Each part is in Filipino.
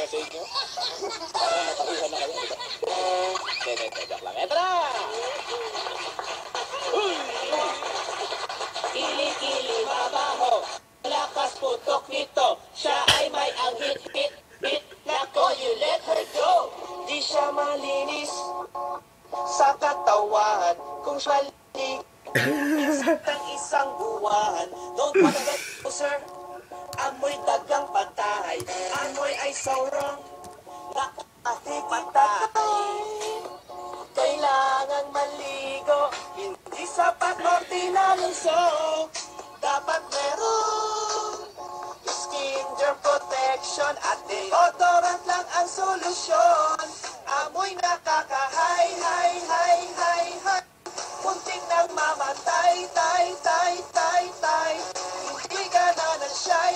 para sa inyo. Para matauhan na kayo. Joke lang. Eto na! Kili-kili mabaho, lakas putok nito. Siya ay may ang hit. Nako, you let her go. Di siya malinis sa katawan. Kung siya malinis ng isang buwan. Don't wanna get closer. Amoy dagang patay. Amoy ay so wrong. Nakatipatay. Kailangan maligo. Hindi sapat ordinaryong soap. Dapat meron skin germ protection at deodorant lang ang solusyon. Amoy nakakahay. Muntik nang mamatay. Hindi ka na ng shy.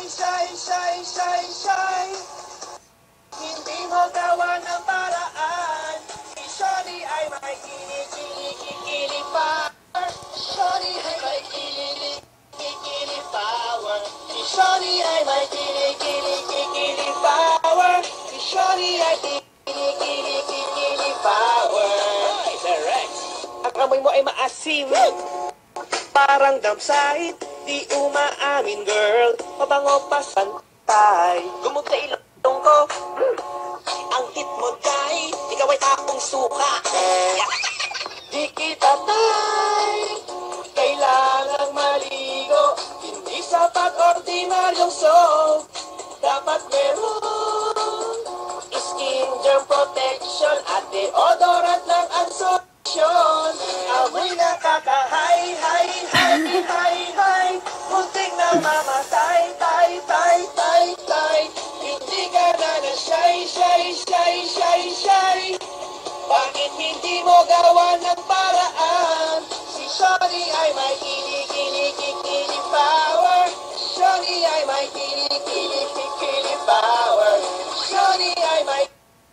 Hindi mo gawa ng paraan. Si Shawty ay may kilikili power. Shawty ay may kilikili power. Si Shawty ay may kilikili power. Si Shawty ay kilikili power. Ay, Sir Rex. Ang amoy mo ay maasim. Parang dampsahit. Di umaamin, girl. Mabango pa santay. Gumugta ilong ko. Ang hit mo, day. Ikaw ay takong suka. Di kita, tay. Kailangang maligo. Hindi sapat ordinaryong soap. Dapat meron skin germ protection at deodorant lang ang solusyon. Amoy nakakahay. Muntik na mamatay. Hindi ka na na shy. Bakit hindi mo gawa ng paraan? Si Shawty ay may kilikili power. Shawty ay may kilikili power. Shawty ay may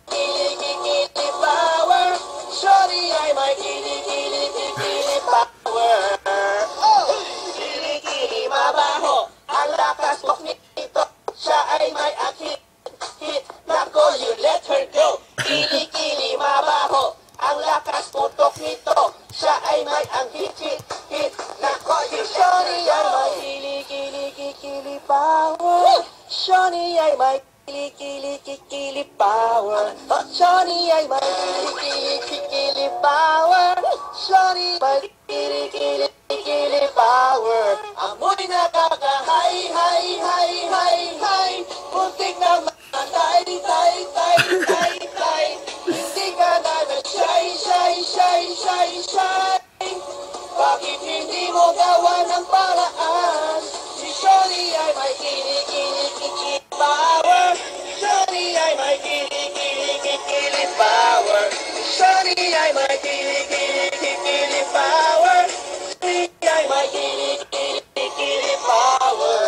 kilikili power. Shawty ay may kilikili power. Kilikili mabaho, ang lakas po nito. Siya ay may akit. Nako, you let her go. Kilikili mabaho, ang lakas putok nito. Siya ay may ang hit. Nako, you Shawty ay may kilikili power. Shawty ay may kilikili power. Shawty ay may kilikili power. Shawty may kilikili power. Amoy nakakahay. Muntik na matay. Hindi ka na shy. Bakit hindi mo gawa ng paraan? Si Shawty ay may kilikili power. Shawty ay may kilikili power. Shawty ay may kilikili power. Shawty ay may kilikili power.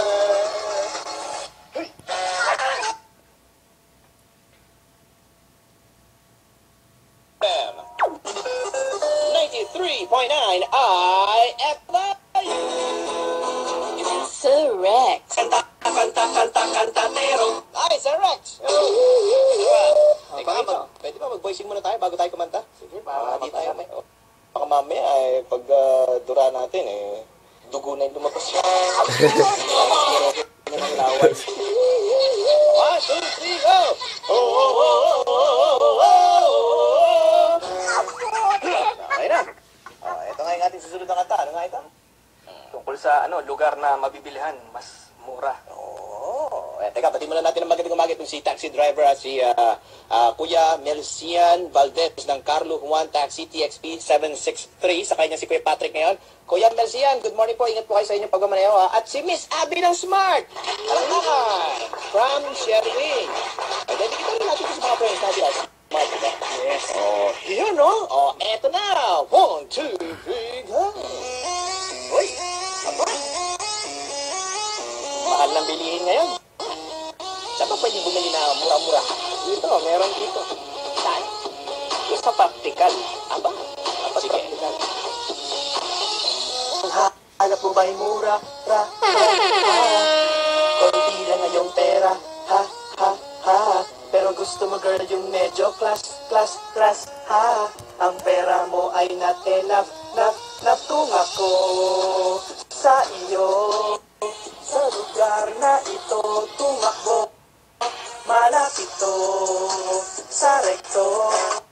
93.9 IFI. Sir Rex. Kantatero. Ay, Sir Rex. Pwede ba mag-voicing muna tayo bago tayo kumanta? Sige, para di tayo may... Baka mamaya ay pag dura natin dugo na yung lumabas. 1, 2, 3, go! Okay na. Ito nga yung ating susunod na kanta. Ano nga ito? tungkol sa lugar na mabibilihan, mas mura. Teka, pati muna natin ang magandang umaga itong si taxi driver at si Kuya Melcian Valdez ng Carlo Juan Taxi TXP 763. Sa kanya si Kuya Patrick ngayon. Kuya Melcian, good morning po. Ingat po kayo sa inyong pagmamaneho. At si Miss Abby ng Smart. Alangahan. From Sherwin. Dedikitan rin natin po sa mga friends natin. Smart, diba? Yes. Here, no? Eto na. 1, 2, 3, go. Uy, apa? Mahal ng bilihin ngayon. Saan pa pwede bumili na mura-mura? Dito, meron dito. Saan? Yung sa practical. Aba? Sige. Hanap mo ba'y mura? Konti lang ngayong pera. Ha? Pero gusto gusto mo girl yung medyo class, ha? Ang pera mo ay not enough, natunga ko sa iyo. Sa lugar na ito, tumakbo, malapit to sa rekto.